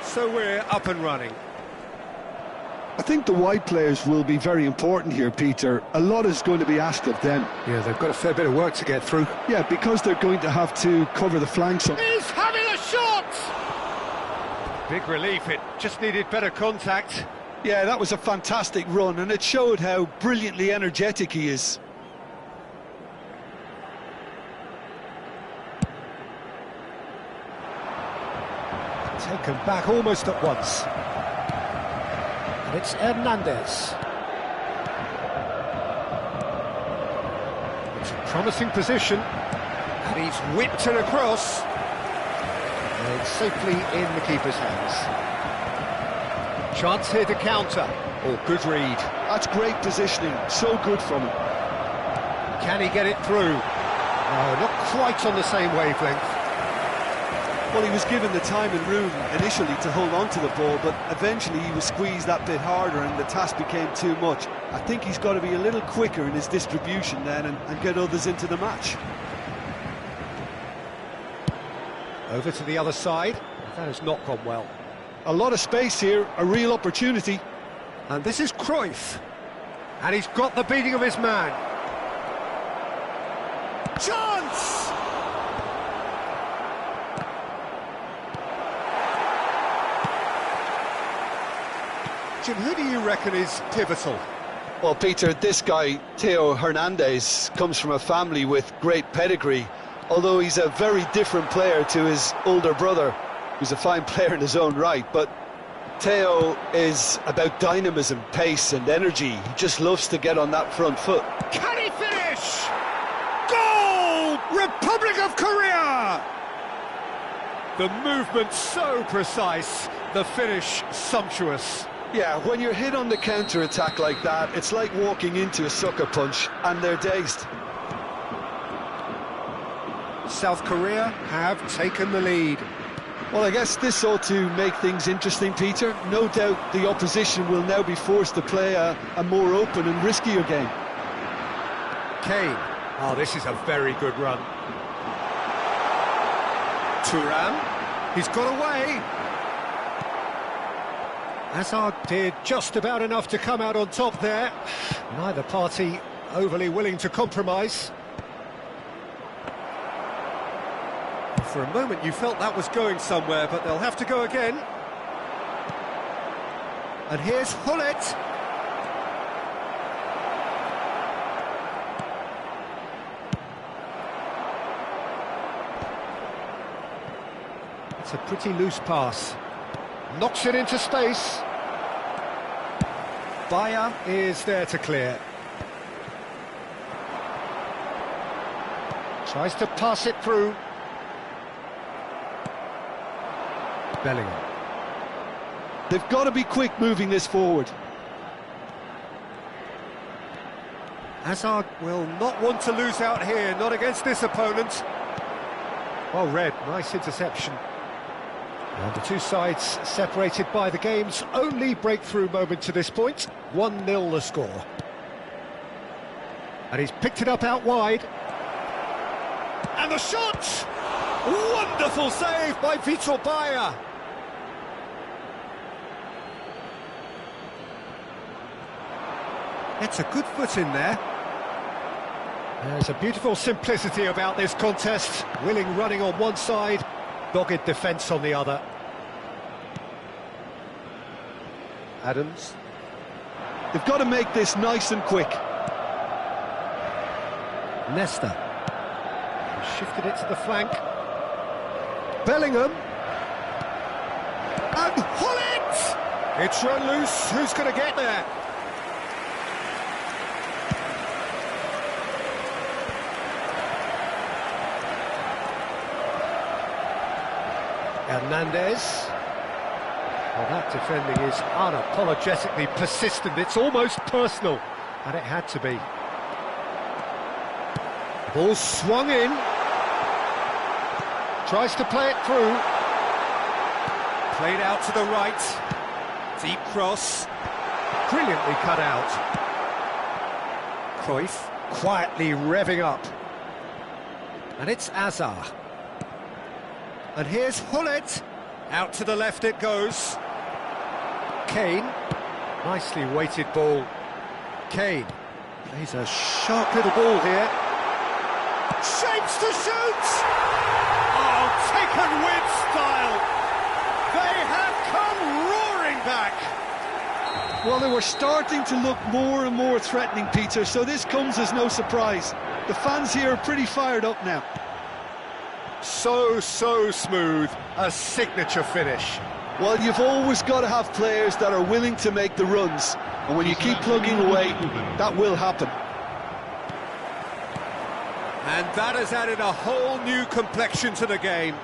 So we're up and running. I think the wide players will be very important here, Peter. A lot is going to be asked of them. Yeah, they've got a fair bit of work to get through. Yeah, because they're going to have to cover the flanks. He's having a shot! Big relief, it just needed better contact. Yeah, that was a fantastic run, and it showed how brilliantly energetic he is. Taken back almost at once. And it's Hernandez. It's a promising position. And he's whipped it across. And safely in the keeper's hands. Chance here to counter. Oh, good read. That's great positioning. So good from him. Can he get it through? No, not quite on the same wavelength. Well, he was given the time and room initially to hold on to the ball, but eventually he was squeezed that bit harder and the task became too much. I think he's got to be a little quicker in his distribution then and get others into the match. Over to the other side. That has not gone well. A lot of space here, a real opportunity. And this is Cruyff. And he's got the beating of his man. Chance! Jim, who do you reckon is pivotal? Well, Peter, this guy, Theo Hernandez, comes from a family with great pedigree, although he's a very different player to his older brother, who's a fine player in his own right. But Theo is about dynamism, pace and energy. He just loves to get on that front foot. Can he finish? Goal! Republic of Korea! The movement so precise, the finish sumptuous. Yeah, when you're hit on the counter-attack like that, it's like walking into a sucker punch, and they're dazed. South Korea have taken the lead. Well, I guess this ought to make things interesting, Peter. No doubt the opposition will now be forced to play a more open and riskier game. Kane. Oh, this is a very good run. Thuram. He's got away. Hazard did just about enough to come out on top there. Neither party overly willing to compromise. For a moment you felt that was going somewhere, but they'll have to go again. And here's Hullet. It's a pretty loose pass. Knocks it into space. Bayer is there to clear. Tries to pass it through. Bellingham. They've got to be quick moving this forward. Hazard will not want to lose out here, not against this opponent. Well read, nice interception. And the two sides separated by the game's only breakthrough moment to this point. 1-0 the score. And he's picked it up out wide. And the shot! Wonderful save by Vitor Bayer. It's a good foot in there. There's a beautiful simplicity about this contest. Willing running on one side, dogged defence on the other. Adams. They've got to make this nice and quick. Nesta. Shifted it to the flank. Bellingham. And Hullet! It's run loose. Who's going to get there? Hernandez. Well, that defending is unapologetically persistent. It's almost personal, and it had to be. Ball swung in. Tries to play it through. Played out to the right. Deep cross. Brilliantly cut out. Cruyff quietly revving up. And it's Azar. And here's Hullet. Out to the left it goes. Kane. Nicely weighted ball. Kane. He's a sharp little ball here. Shapes to shoot! Oh, taken with style. They have come roaring back. Well, they were starting to look more and more threatening, Peter, so this comes as no surprise. The fans here are pretty fired up now. So smooth. A signature finish. Well, you've always got to have players that are willing to make the runs, and when you keep plugging away, that will happen. And that has added a whole new complexion to the game.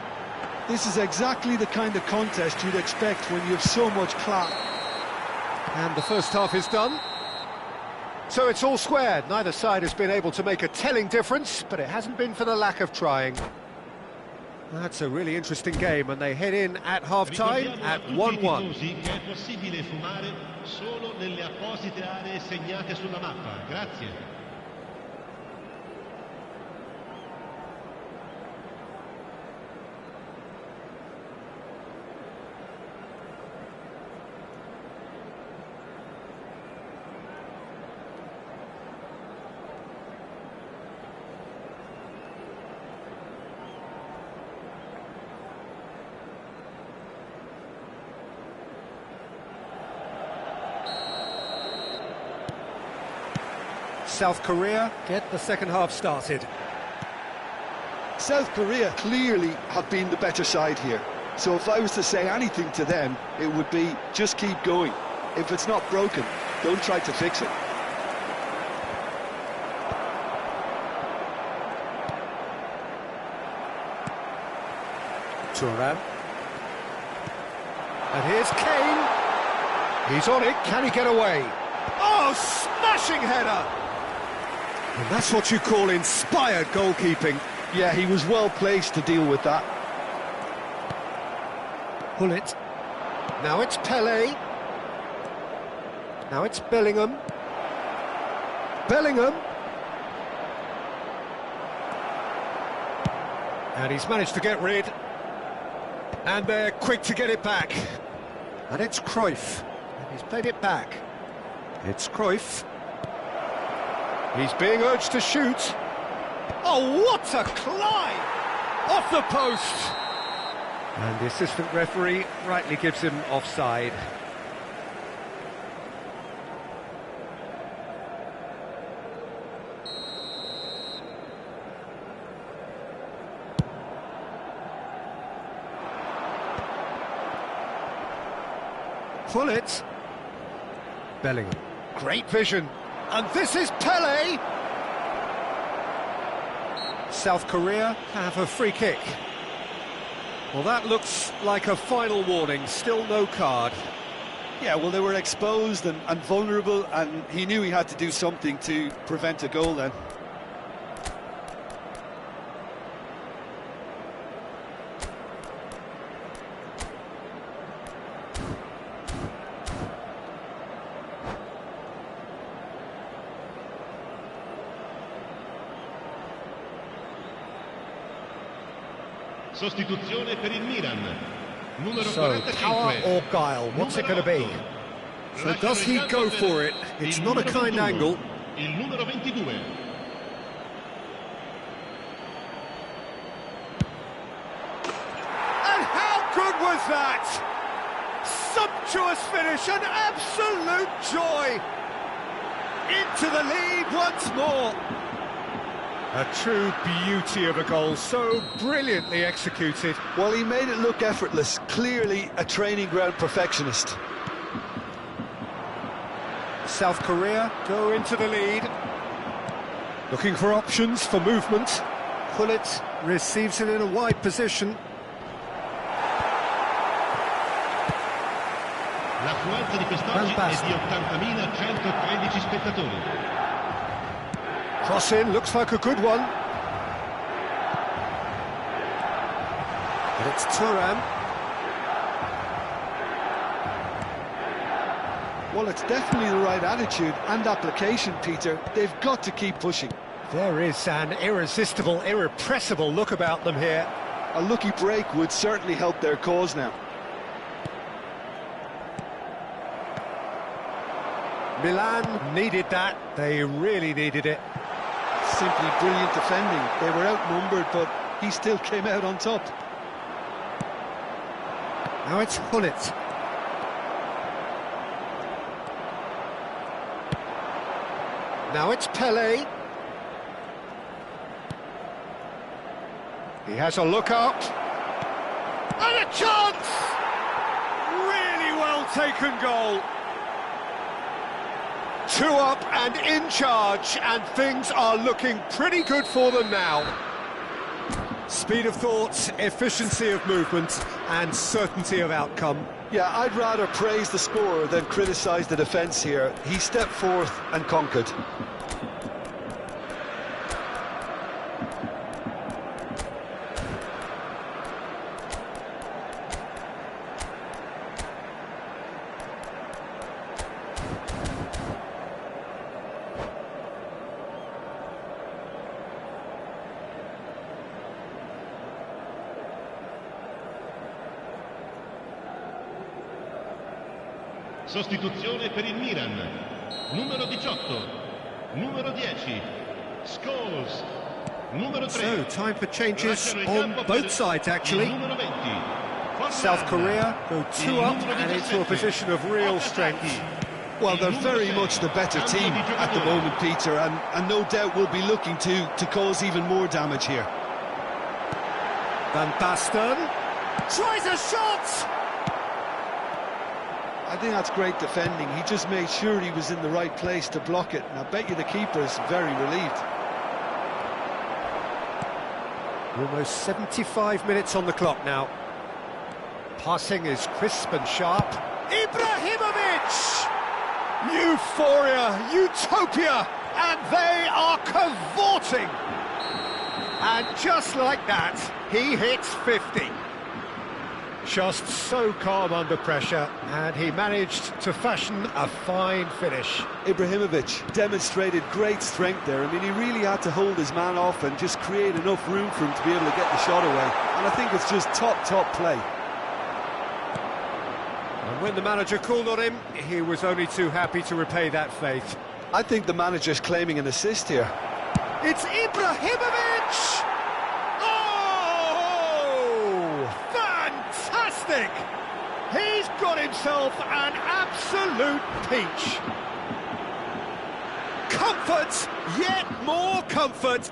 This is exactly the kind of contest you'd expect when you have so much class. And the first half is done. So it's all squared. Neither side has been able to make a telling difference, but it hasn't been for the lack of trying. That's a really interesting game, and they head in at half-time at 1-1. È possibile fumare solo nelle apposite aree segnate sulla mappa. Grazie. South Korea get the second half started. South Korea clearly have been the better side here. So if I was to say anything to them, it would be just keep going. If it's not broken, don't try to fix it. Thuram. And here's Kane. He's on it. Can he get away? Oh, smashing header! And that's what you call inspired goalkeeping. Yeah, he was well placed to deal with that. Pull it. Now it's Pele. Now it's Bellingham. Bellingham. And he's managed to get rid. And they're quick to get it back. And it's Cruyff. And he's played it back. It's Cruyff. He's being urged to shoot. Oh, what a climb! Off the post! And the assistant referee rightly gives him offside. Pull it. Bellingham. Great vision. And this is Pele. South Korea have a free kick. Well, that looks like a final warning. Still no card. Yeah, well, they were exposed and vulnerable, and he knew he had to do something to prevent a goal then. Sostituzione per il Milan. Numero So, 45. power or guile, what's it going to be? So does he go for it? It's not a kind angle. Il numero 22. And how good was that? Sumptuous finish, an absolute joy. Into the lead once more. A true beauty of a goal, so brilliantly executed. Well, he made it look effortless. Clearly a training ground perfectionist. South Korea go into the lead. Looking for options for movement. Pullet receives it in a wide position. L'affluenza di quest'oggi è di 80.113 spettatori. Cross in, looks like a good one. And it's Thuram. Well, it's definitely the right attitude and application, Peter. They've got to keep pushing. There is an irresistible, irrepressible look about them here. A lucky break would certainly help their cause now. Milan needed that. They really needed it. Simply brilliant defending. They were outnumbered, but he still came out on top. Now it's Hullet. Now it's Pele. He has a look out. And a chance! Really well taken goal. 2 up and in charge, and things are looking pretty good for them now. Speed of thought, efficiency of movement, and certainty of outcome. Yeah, I'd rather praise the scorer than criticise the defence here. He stepped forth and conquered. Sostituzione per il Milan. Numero 18, numero 10, Scholes. Numero 3. So, time for changes on both sides, actually. South Korea go 2 up and into a position of real strength. Well, they're very much the better team at the moment, Peter, and no doubt will be looking to cause even more damage here. Van Basten tries a shot! I think that's great defending. He just made sure he was in the right place to block it, and I bet you the keeper is very relieved. Almost 75 minutes on the clock now. Passing is crisp and sharp. Ibrahimovic! Euphoria, utopia, and they are cavorting. And just like that, he hits 50. Just so calm under pressure, and he managed to fashion a fine finish. Ibrahimovic demonstrated great strength there. I mean, he really had to hold his man off and just create enough room for him to be able to get the shot away. And I think it's just top play. And when the manager called on him, he was only too happy to repay that faith. I think the manager's claiming an assist here. It's Ibrahimovic! Fantastic! He's got himself an absolute peach. Comfort, yet more comfort.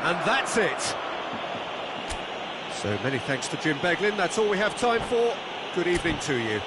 And that's it. So many thanks to Jim Beglin. That's all we have time for. Good evening to you.